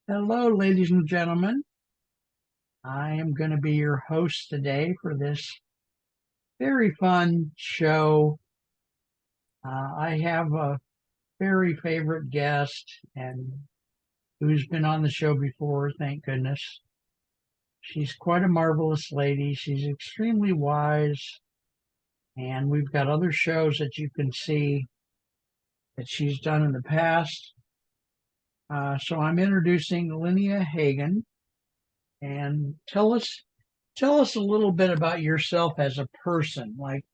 Hello, ladies and gentlemen. I am going to be your host today for this very fun show. I have a very favorite guest and who's been on the show before, thank goodness. She's quite a marvelous lady. She's extremely wise, and we've got other shows that you can see that she's done in the past. So I'm introducing Lynnea Hagen, and tell us a little bit about yourself as a person. Like,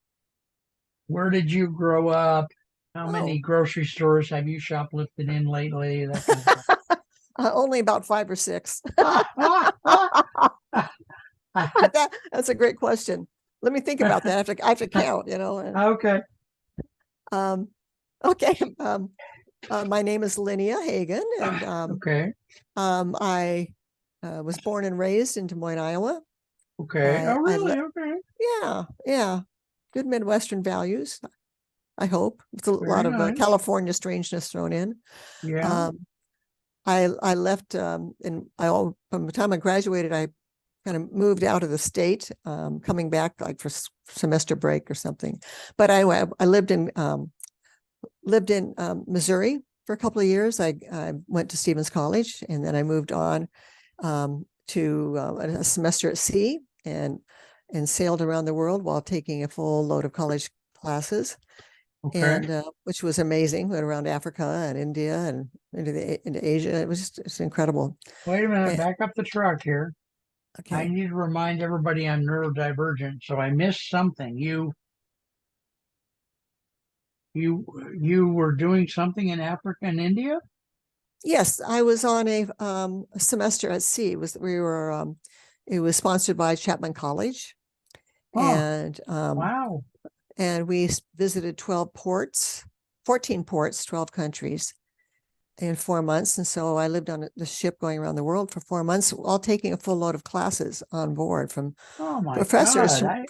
where did you grow up? How many Oh, grocery stores have you shoplifted in lately? That kind of only about 5 or 6. stuff. That's a great question. Let me think about that. I have to count, Okay. Um, okay. My name is Lynnea Hagen, and Okay. I was born and raised in Des Moines, Iowa. Okay. I, Oh, I really? le- Okay. yeah, yeah, good Midwestern values, I hope, with a lot Very of nice. California strangeness thrown in. Yeah. Um, I left, from the time I graduated, I kind of moved out of the state, coming back like for semester break or something. But I lived in Missouri for a couple of years. I went to Stevens College, and then I moved on to a semester at sea, and sailed around the world while taking a full load of college classes, Okay. and which was amazing. Went around Africa and India and into Asia. It's incredible. Wait a minute. And, Back up the truck here. I okay. need to remind everybody I'm neurodivergent, so I missed something. You were doing something in Africa and India? Yes, I was on a semester at sea. It was sponsored by Chapman College, Oh, and wow. we visited 12 ports, 14 ports, 12 countries in 4 months. And so I lived on the ship going around the world for 4 months, all taking a full load of classes on board from Oh my professors God. from, I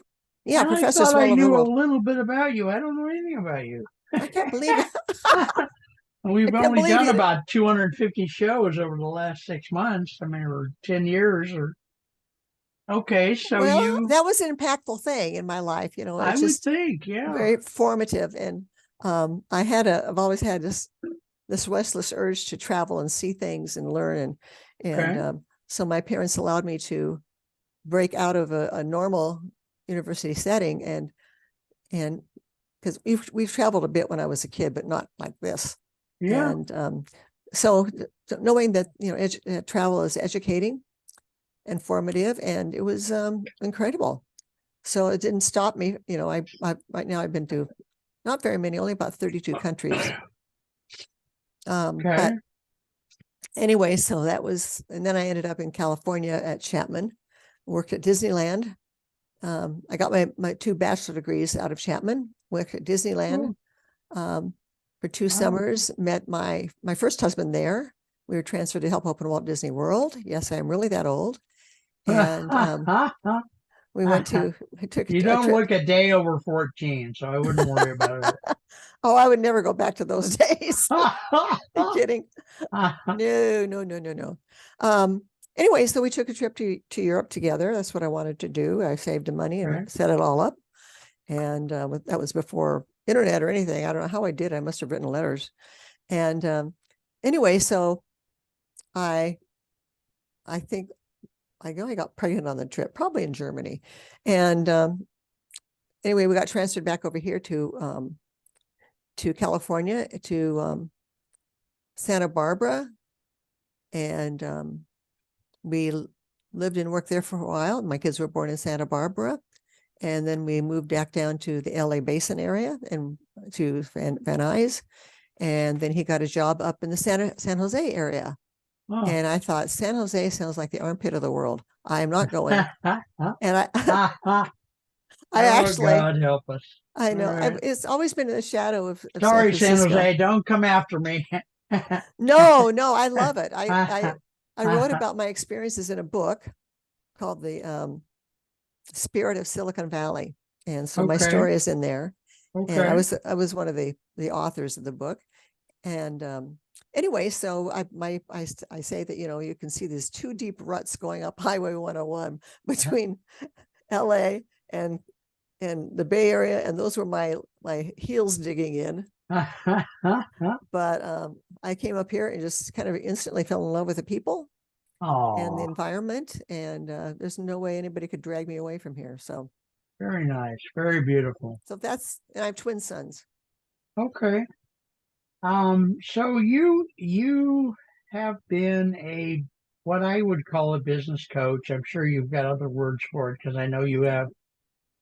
yeah, I professors thought from I all over the knew a world. little bit about you. I don't know anything about you. I can't believe it. I We've can't only believe done it. about 250 shows over the last 6 months. I mean, or 10 years or okay. So Well, that was an impactful thing in my life. I It's would just think, yeah. very formative. And I've always had this restless urge to travel and see things and learn. And Okay. so my parents allowed me to break out of a normal university setting, and because we've traveled a bit when I was a kid, but not like this. Yeah. And so, knowing that travel is educating and formative, and it was incredible. So it didn't stop me. I right now I've been to not very many, only about 32 countries. But Okay. anyway, so that was, and then I ended up in California at Chapman, worked at Disneyland. I got my two bachelor degrees out of Chapman, worked at Disneyland Oh, um, for two wow. summers, met my first husband there. We were transferred to help open Walt Disney World. Yes, I'm really that old. And we took You a don't trip. look a day over 14, so I wouldn't worry about Oh, I would never go back to those days. Are you it. kidding? No, no, no, no, no. Anyway, so we took a trip to Europe together. That's what I wanted to do. I saved the money and Okay. set it all up. And that was before internet or anything. I don't know how I did. I must have written letters. And anyway, so I I think I got pregnant on the trip, probably in Germany. And anyway, we got transferred back over here to California, to Santa Barbara, and we lived and worked there for a while. My kids were born in Santa Barbara, and then we moved back down to the LA Basin area and to Van Nuys, and then he got a job up in the San Jose area. Oh. And I thought, San Jose sounds like the armpit of the world. I am not going. And I I Oh, actually, God help us. I All know right. it's always been in the shadow of San Sorry, San Francisco. Jose. Don't come after me. No, no, I love it. I wrote about my experiences in a book called The Spirit of Silicon Valley, and so my Okay. story is in there. And Okay. I was one of the authors of the book, And anyway, so I say that, you can see these two deep ruts going up Highway 101 between LA and the Bay Area, and those were my heels digging in. But I came up here and just kind of instantly fell in love with the people and the Oh, environment, and there's no way anybody could drag me away from here. So very nice. Very beautiful. and I have twin sons. Okay. So you have been a what I would call a business coach. I'm sure you've got other words for it because I know you Yeah. have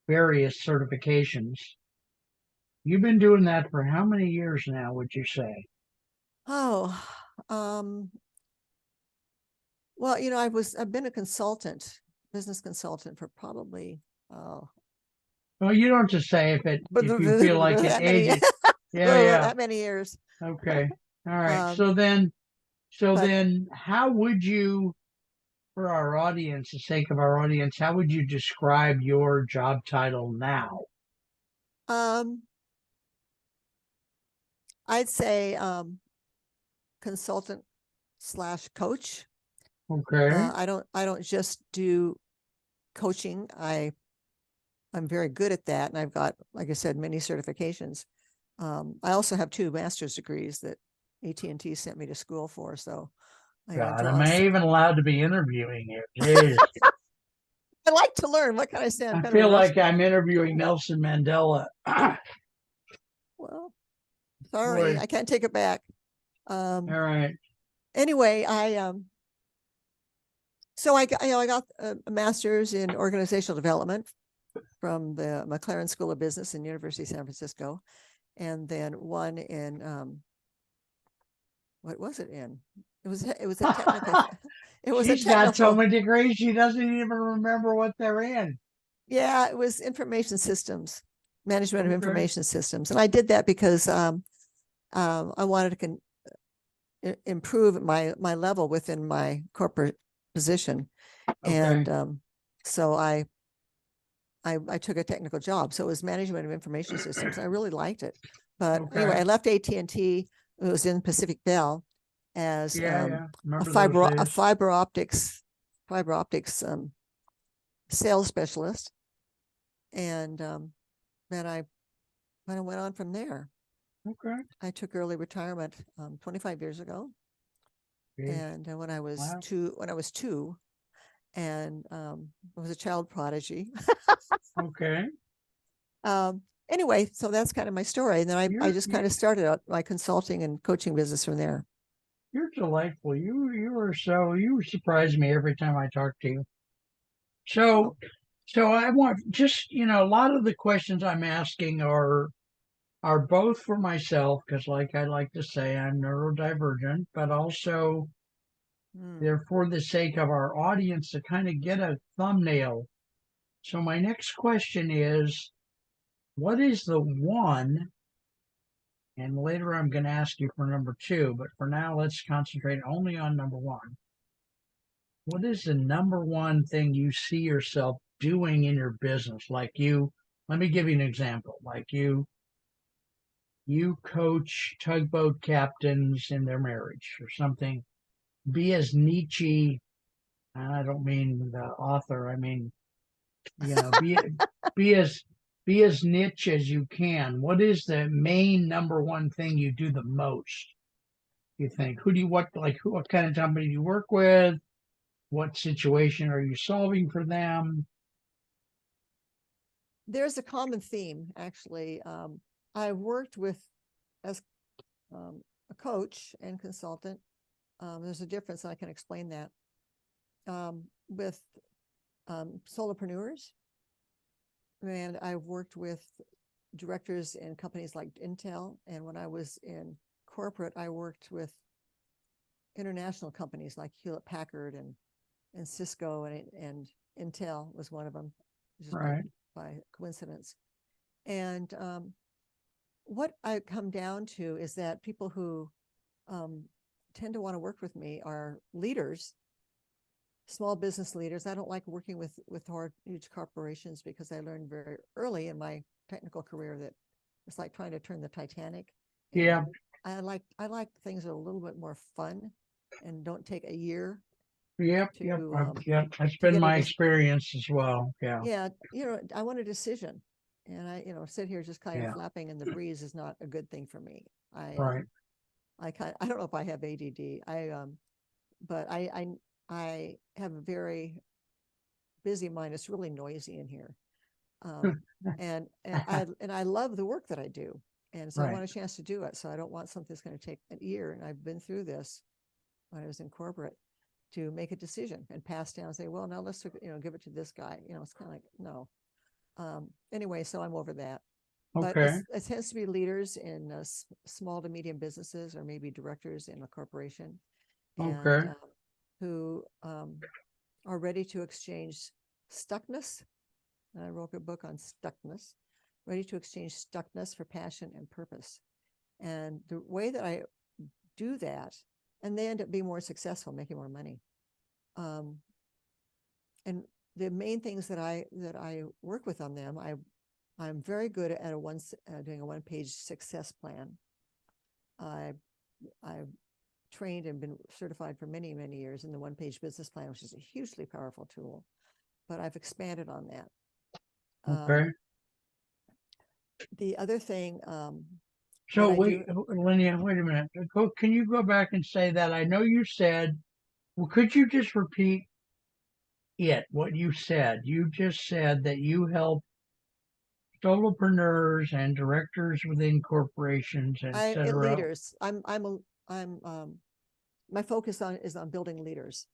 various certifications. You've been doing that for how many years now, would you say? Oh, um, well, I've been a business consultant for probably, oh, Well, you don't have to say but if you feel like it that many, ages. Yeah, yeah. that many years. Okay. All right. Um, So but then how would you, for our audience, the sake of our audience, how would you describe your job title now? um, I'd say consultant slash coach. Okay. I don't just do coaching. I'm very good at that, and I've got, like I said, many certifications. I also have 2 master's degrees that AT&T sent me to school for. So I God, am draw. I even allowed to be interviewing you? Jeez. I like to learn. What can I say? I'm I kind of a feel rush. like I'm interviewing Nelson Mandela. Well, sorry, Boy. I can't take it back. All right. Anyway, I got a master's in organizational development from the McLaren School of Business in University of San Francisco, and then one in what was it in? It was a technical. It was a She's got so technical. many degrees she doesn't even remember what they're in. Yeah, it was information systems, management of Okay. information systems, and I did that because I wanted to improve my level within my corporate position, Okay. and so I took a technical job. So it was management of information systems. I really liked it. But Okay. anyway, I left AT&T. It was in Pacific Bell as Yeah, yeah. a Remember those fiber a days. fiber optics sales specialist, and then I went on from there. Okay. I took early retirement 25 years ago, Jeez. and when I was Wow. two, and I was a child prodigy. Okay. Anyway, so that's kind of my story. And then I You're just kind you're of started out my consulting and coaching business from there. you're delightful. You surprise me every time I talk to you. So Oh, so I want just a lot of the questions I'm asking are both for myself because like I like to say I'm neurodivergent, but also hmm. they're for the sake of our audience to kind of get a thumbnail. So my next question is, what is the one? And later I'm going to ask you for number two, but for now let's concentrate only on number one. What is the number one thing you see yourself doing in your business? Let me give you an example. You coach tugboat captains in their marriage or something. Be as Nietzsche, and I don't mean the author, I mean, you know, be as be as niche as you can. What is the main number one thing you do the most? You think? What kind of company do you work with? What situation are you solving for them? There's a common theme, actually. I worked as a coach and consultant. There's a difference, and I can explain that. With solopreneurs, and I've worked with directors in companies like Intel. And when I was in corporate, I worked with international companies like Hewlett Packard and Cisco, and Intel was one of them, just Right. by coincidence. And what I come down to is that people who um, tend to want to work with me are leaders, small business leaders. I don't like working with huge corporations because I learned very early in my technical career that it's like trying to turn the Titanic, Yeah. and I like things that are a little bit more fun and don't take a year Yep, yep, to yep. That's to been get a my experience as well. Yeah, yeah, I want a decision. And sit here just kind of yeah, flapping in the breeze is not a good thing for me. right. I don't know if I have ADD. But I have a very busy mind. It's really noisy in here. And I love the work that I do. And so I Right. want a chance to do it. So I don't want something that's going to take a year. And I've been through this when I was in corporate to make a decision and pass down and say, well, now let's, give it to this guy. It's kind of like, no. Anyway, so I'm over that. But Okay. it tends to be leaders in small to medium businesses or maybe directors in a corporation and Okay. who are ready to exchange stuckness. And I wrote a book on stuckness, ready to exchange stuckness for passion and purpose. And the way that I do that, and they end up being more successful, making more money. And the main things that I work with on them, I'm very good at doing a one-page success plan. I've trained and been certified for many, many years in the one-page business plan, which is a hugely powerful tool. But I've expanded on that. Okay. The other thing So that I wait, do, Lynnea, wait a minute. Can you go back and say that? I know you said, well, could you just repeat what you said? You just said that you help solopreneurs and directors within corporations, et cetera. leaders, I'm my focus is on building leaders,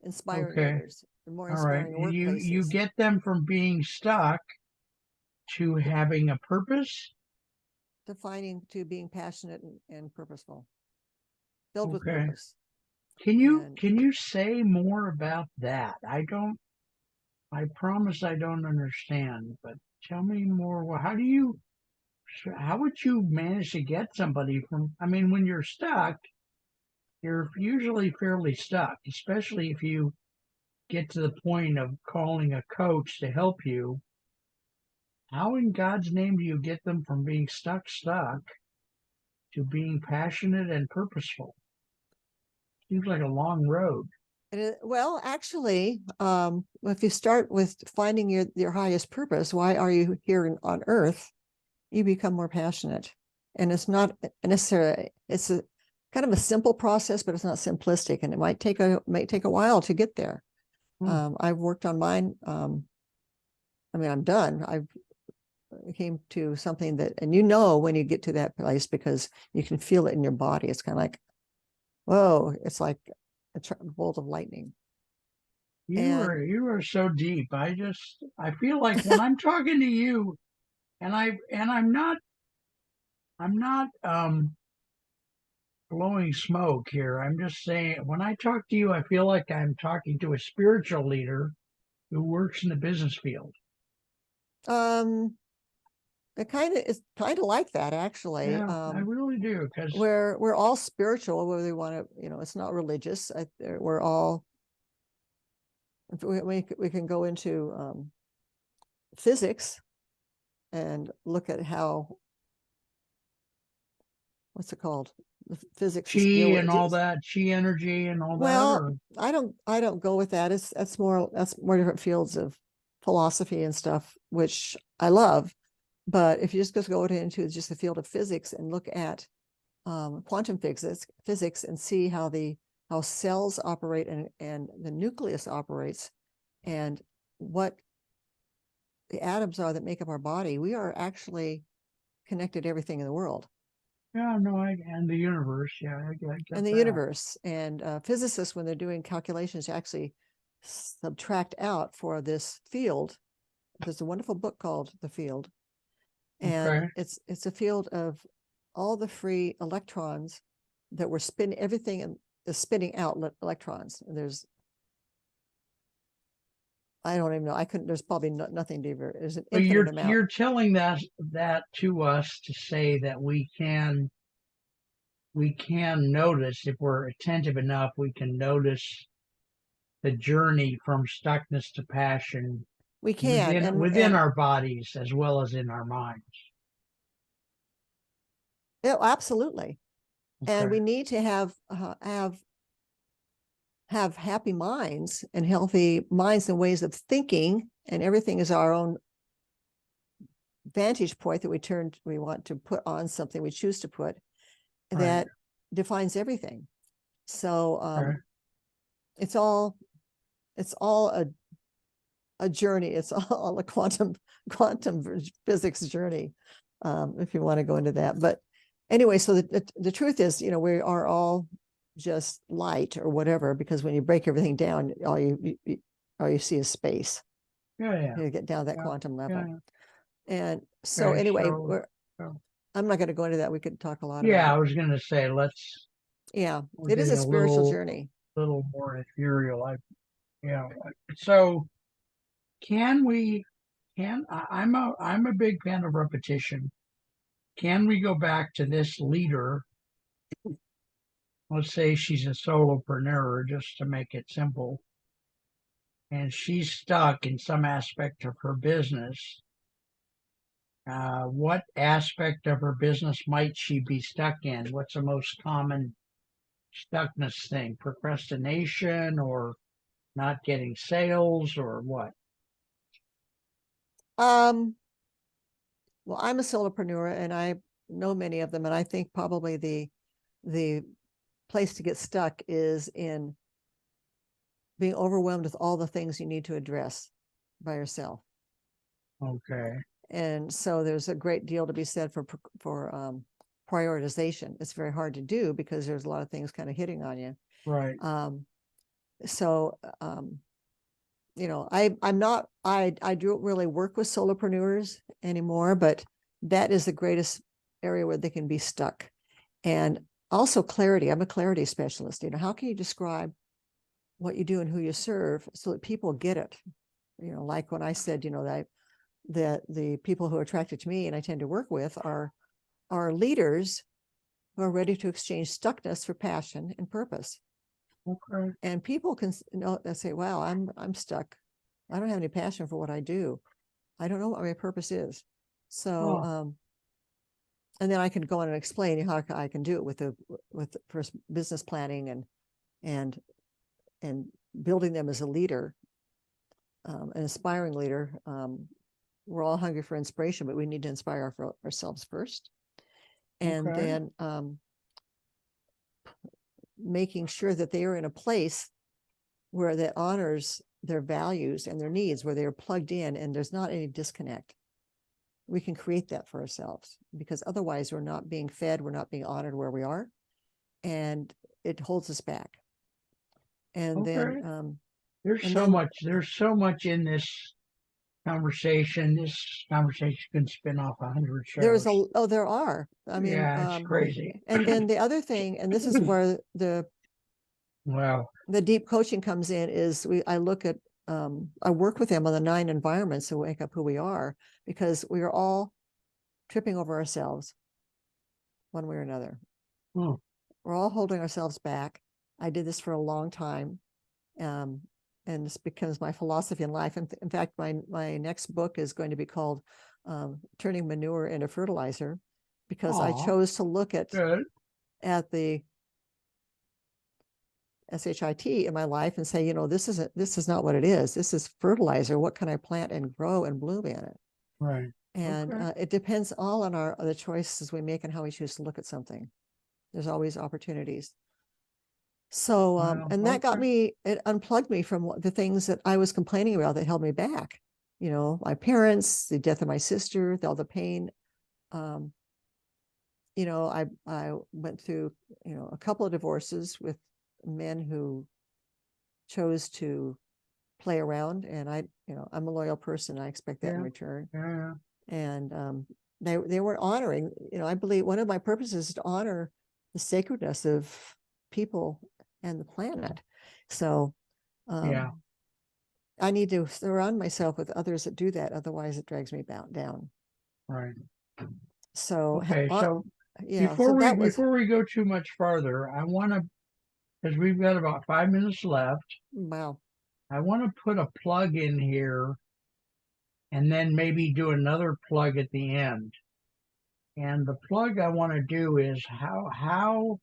inspiring Okay. leaders, more All right. inspiring And you workplaces, get them from being stuck to having a purpose. defining to being passionate and purposeful, filled with Okay. purpose. Can you And can you say more about that? I promise I don't understand, but tell me more. Well, how would you manage to get somebody from, I mean, when you're stuck, you're usually fairly stuck, especially if you get to the point of calling a coach to help you. How in God's name do you get them from being stuck to being passionate and purposeful? Seems like a long road. well, actually, if you start with finding your highest purpose, why are you here on Earth? You become more passionate, and it's not necessarily it's a kind of a simple process, but it's not simplistic, and it might take a while to get there. Hmm. I've worked on mine. I mean, I'm done. I came to something that, and when you get to that place because you can feel it in your body. It's kind of like, whoa! It's like a bolt of lightning. And You are so deep. I feel like when I'm talking to you, and I'm not blowing smoke here. I'm just saying when I talk to you, I feel like I'm talking to a spiritual leader who works in the business field. um, it is kind of like that actually. Yeah, I really do. Because We're all spiritual, whether we want to, it's not religious. We're all we can go into physics and look at how what's it called? The physics is chi deal and with all it. that, chi energy and all that, Well, or I don't go with that. That's more different fields of philosophy and stuff, which I love. But if you just go into just the field of physics and look at quantum physics and see how cells operate and the nucleus operates and what the atoms are that make up our body, we are actually connected to everything in the world yeah, no, and the universe. Yeah, I get and the that. universe. And physicists, when they're doing calculations, actually subtract out for this field. There's a wonderful book called The Field, and Okay. it's a field of all the free electrons that were everything is spinning out electrons. And I don't even know. I couldn't. There's probably nothing deeper. There's an But infinite amount. you're telling that to us to say that we can notice if we're attentive enough, we can notice the journey from stuckness to passion We can, within our bodies as well as in our minds. yeah, absolutely. And Okay. we need to have happy minds and healthy minds and ways of thinking, and everything is our own vantage point that we want to put on something we choose to put Right. that defines everything. So Okay. it's all a journey. It's all a quantum physics journey, if you want to go into that. But anyway, so the truth is, we are all just light or whatever, because when you break everything down, all you see is space. Yeah. You get down to that Yeah. quantum level. Yeah. And so Okay. anyway, So I'm not going to go into that. We could talk a lot about yeah, I it. was going to say Yeah, we're it is a getting a spiritual journey. little more ethereal. Yeah. So can we? I'm a big fan of repetition. Can we go back to this leader? Let's say she's a solopreneur, just to make it simple, and she's stuck in some aspect of her business. What aspect of her business might she be stuck in? What's the most common stuckness thing? Procrastination or not getting sales or what? Um, well, I'm a solopreneur and I know many of them, and I think probably the place to get stuck is in being overwhelmed with all the things you need to address by yourself. Okay. And so there's a great deal to be said for prioritization. It's very hard to do because there's a lot of things kind of hitting on you. Right. So I don't really work with solopreneurs anymore, but that is the greatest area where they can be stuck. And also clarity. I'm a clarity specialist. How can you describe what you do and who you serve so that people get it? Like when I said, that the people who are attracted to me and I tend to work with are leaders who are ready to exchange stuckness for passion and purpose. Okay. And people can say, wow, I'm stuck. I don't have any passion for what I do. I don't know what my purpose is. So, Oh, and then I can go on and explain how I can do it with first business planning and building them as a leader, an inspiring leader. We're all hungry for inspiration, but we need to inspire ourselves first. And okay. then making sure that they are in a place where that honors their values and their needs, where they're plugged in and there's not any disconnect. We can create that for ourselves, because otherwise we're not being fed, we're not being honored where we are, and it holds us back. And then Okay. and then There's so much in this conversation. This conversation can spin off 100 shows. there are. I mean, Yeah, it's crazy. and then the other thing, and this is where Well, the deep coaching comes in, is I look at I work with them on the 9 environments to wake up who we are, because we are all tripping over ourselves one way or another. hmm, We're all holding ourselves back. I did this for a long time. And this becomes my philosophy in life. In fact, my next book is going to be called Turning Manure into Fertilizer, because I aw, chose to look at good. the SHIT in my life and say, this is not what it is. This is fertilizer. What can I plant and grow and bloom in it? Right. And Okay. it depends all on the choices we make and how we choose to look at something. There's always opportunities. So, Well, and that okay. it unplugged me from the things that I was complaining about that held me back. My parents, the death of my sister, all the pain. Um, I went through, a couple of divorces with men who chose to play around, and I'm a loyal person. I expect that in Yeah. return. Yeah. And they weren't honoring. I believe one of my purposes is to honor the sacredness of people and the planet. So Yeah. I need to surround myself with others that do that. Otherwise, it drags me down. Right. So, Okay. So yeah. So that was before we go too much farther, I want to, because we've got about 5 minutes left, wow. I want to put a plug in here and then maybe do another plug at the end. And the plug I want to do is how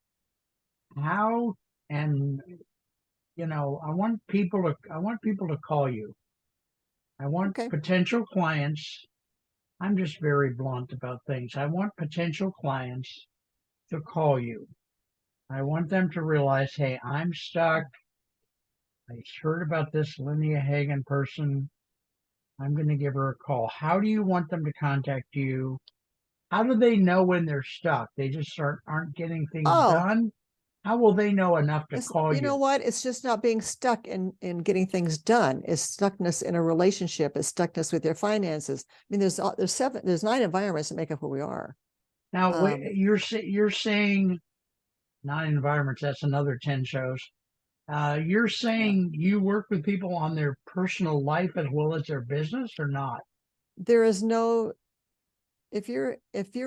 how, and I want people to call you. I want Okay. potential clients. I'm just very blunt about things. I want potential clients to call you. I want them to realize, hey, I'm stuck. I heard about this Lynnea Hagen person. I'm going to give her a call. How do you want them to contact you? How do they know when they're stuck? They just aren't getting things Oh, done. How will they know enough to it's, call you know you? what? It's just not being stuck in getting things done. It's stuckness in a relationship. It's stuckness with your finances. I mean, there's 9 environments that make up who we are. Now, Um, you're saying not environments. That's another 10 shows. You're yeah. saying you work with people on their personal life as well as their business, or not? There is no, if you're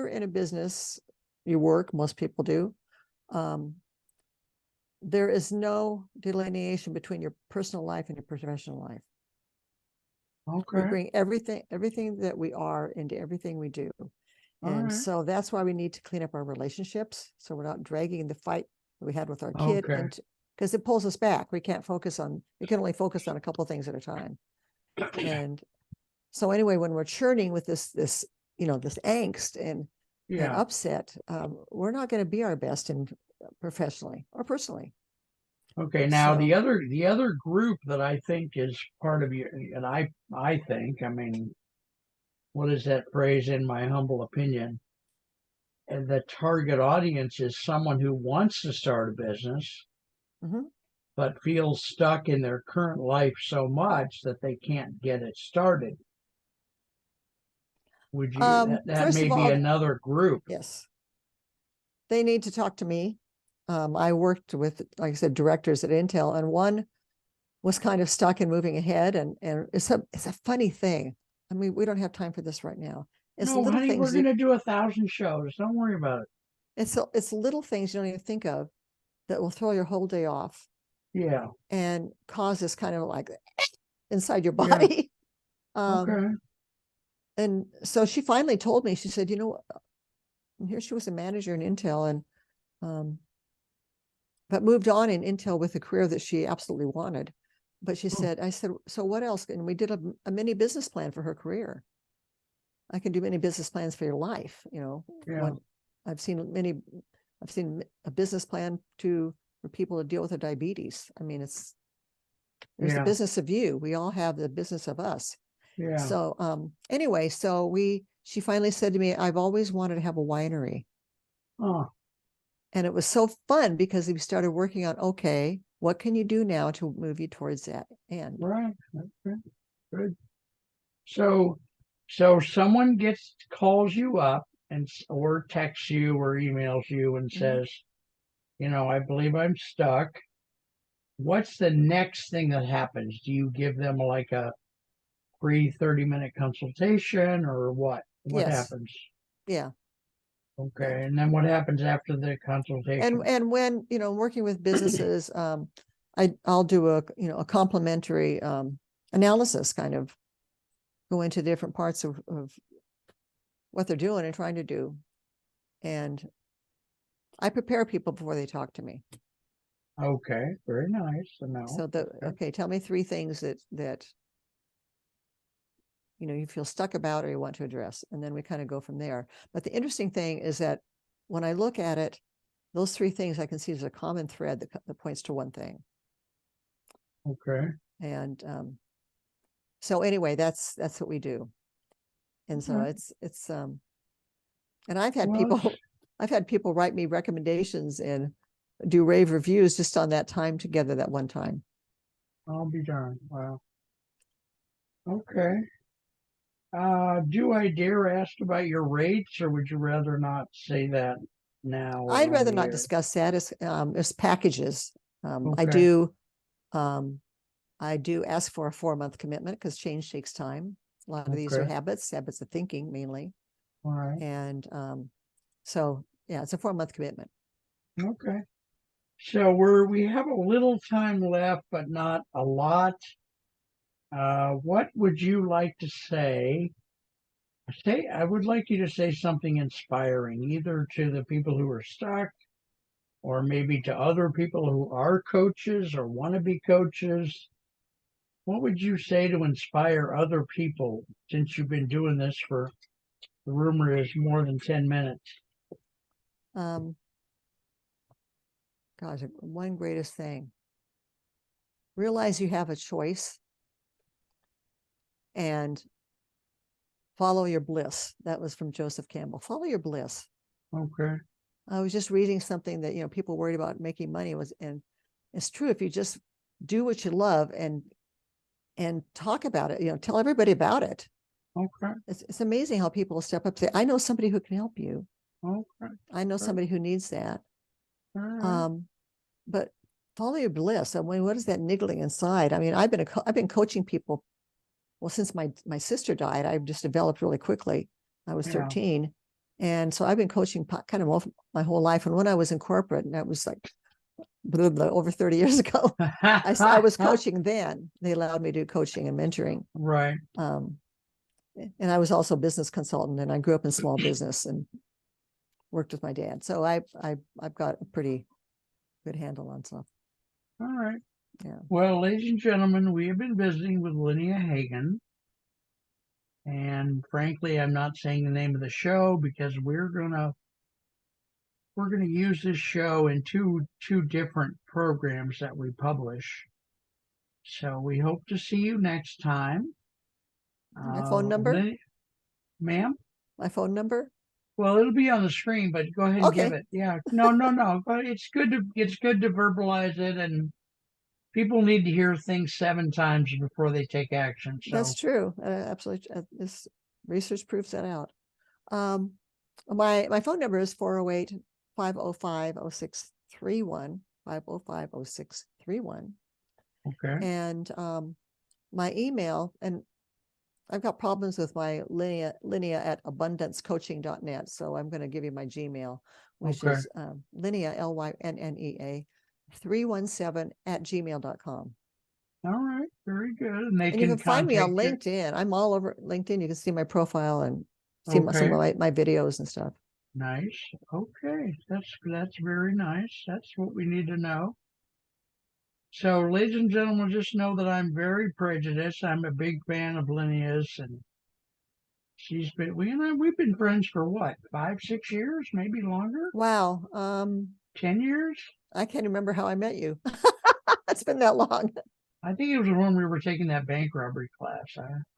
in a business, you work, most people do. Um, there is no delineation between your personal life and your professional life. We Okay. bring everything that we are into everything we do. All And right. so that's why we need to clean up our relationships. So we're not dragging the fight that we had with our kid Okay. into, because it pulls us back. We can only focus on a couple of things at a time. And so anyway, when we're churning with this angst and Yeah. upset, we're not going to be our best in professionally or personally. Okay. Now So the other group that I think is part of you, and I think, I mean, what is that phrase? In my humble opinion, and the target audience is someone who wants to start a business mhm. but feels stuck in their current life so much that they can't get it started. Would you that First may of be all, another group? yes, they need to talk to me. I worked with, like I said, directors at Intel, and one was kind of stuck and moving ahead. And it's a funny thing. I mean, we don't have time for this right now. It's No, little honey, we're things. gonna do 1,000 shows. Don't worry about it. It's little things you don't even think of that will throw your whole day off Yeah. and cause this kind of like inside your Yeah. body. Um, Okay. and so she finally told me, she said, here she was a manager in Intel and um, but moved on in Intel with a career that she absolutely wanted. But I said, so what else? And we did a mini business plan for her career. I can do many business plans for your life. Yeah. When I've seen a business plan for people to deal with their diabetes. I mean, there's the Yeah. business of you. We all have the business of us. Yeah. So anyway, she finally said to me, I've always wanted to have a winery. Oh, And it was so fun because we started working on, okay, what can you do now to move you towards that end? right. Okay. Good. So, someone calls you up or texts you or emails you and Mhm. says, I believe I'm stuck. What's the next thing that happens? Do you give them like a free 30-minute consultation or what? What Yes. happens? Yeah. Yeah. Okay. And then what happens after the And consultation? when, working with businesses, I'll do a complementary analysis, kind of go into different parts of what they're doing and trying to do. And I prepare people before they talk to me. Okay. Very nice to know. So Okay. okay, tell me 3 things that you feel stuck about or you want to address, and then we kind of go from there. But the interesting thing is that when I look at it, those 3 things I can see as a common thread that points to one thing. Okay. And so anyway, that's what we do. And so Okay. it's and I've had Well, people I've had people write me recommendations and do rave reviews just on that time together that one time. I'll be darned. Wow. Okay. Do I dare ask about your rates, or would you rather not say that now I'd or on rather the not air? discuss that as packages. I Okay. do um, I do ask for a 4-month commitment because change takes time. A lot of these are Okay. habits of thinking mainly. All right. And so, yeah, it's a 4-month commitment. Okay. So we have a little time left, but not a lot. What would you like to say? I would like you to say something inspiring, either to the people who are stuck or maybe to other people who are coaches or want to be coaches, what would you say to inspire other people since you've been doing this for, the rumor is, more than 10 minutes? Um, gosh, one greatest thing. Realize you have a choice and follow your bliss. That was from Joseph Campbell. Follow your bliss. Okay. I was just reading something that, people worried about making money and it's true. If you just do what you love and talk about it, tell everybody about it. Okay. It's amazing how people step up and say, I know somebody who can help you. Okay. I know somebody who needs that. All right. But follow your bliss. I mean, what is that niggling inside? I mean, I've been coaching people. Well, since my sister died, I've just developed really quickly. I was 13. And so I've been coaching kind of my whole life. And when I was in corporate, and that was like blah, blah, over 30 years ago, I was coaching then. They allowed me to do coaching and mentoring. Right. And I was also a business consultant, and I grew up in small business and worked with my dad. So I've got a pretty good handle on stuff. All right. Yeah. Well, ladies and gentlemen, we have been visiting with Lynnea Hagen. And frankly, I'm not saying the name of the show because we're gonna use this show in two different programs that we publish. So we hope to see you next time. My phone number? Ma'am? My phone number? Well, it'll be on the screen, but go ahead and give Okay. it. Yeah. No. It's good to verbalize it, and people need to hear things 7 times before they take action. So That's true. Absolutely. This research proves that out. My phone number is 408-505-0631, 505-0631. okay. And my email, and I've got problems with my Lynnea at abundancecoaching.net. So I'm going to give you my Gmail, which Okay. is Lynnea, Lynnea, 317 @gmail.com. All right. Very good. And they And you can can find me on contact you. LinkedIn. I'm all over LinkedIn. You can see my profile and see some Okay. of my videos and stuff. Nice. Okay. That's very nice. That's what we need to know. So, ladies and gentlemen, just know that I'm very prejudiced. I'm a big fan of Linnea's, and we've been friends for what, 5, 6 years, maybe longer, Wow. 10 years. I can't remember how I met you. It's been that long. I think it was when we were taking that bank robbery class.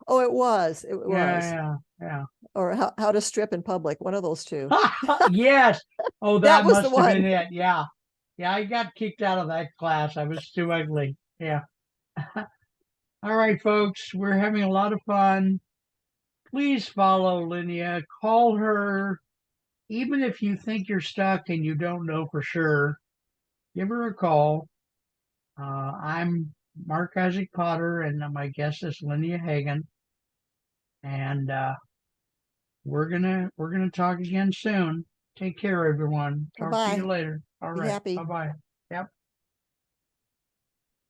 Oh, it was. It was. Yeah. Or how to strip in public. One of those two. Yes. Oh, That that was the must have been one. it. Yeah. Yeah, I got kicked out of that class. I was too ugly. Yeah. All right, folks, we're having a lot of fun. Please follow Lynnea. Call her. Even if you think you're stuck and you don't know for sure, give her a call. I'm Mark Isaac Potter, and my guest is Lynnea Hagen. And we're gonna talk again soon. Take care, everyone. Talk to you Bye-bye. later. All Be right. happy. Bye bye. Yep.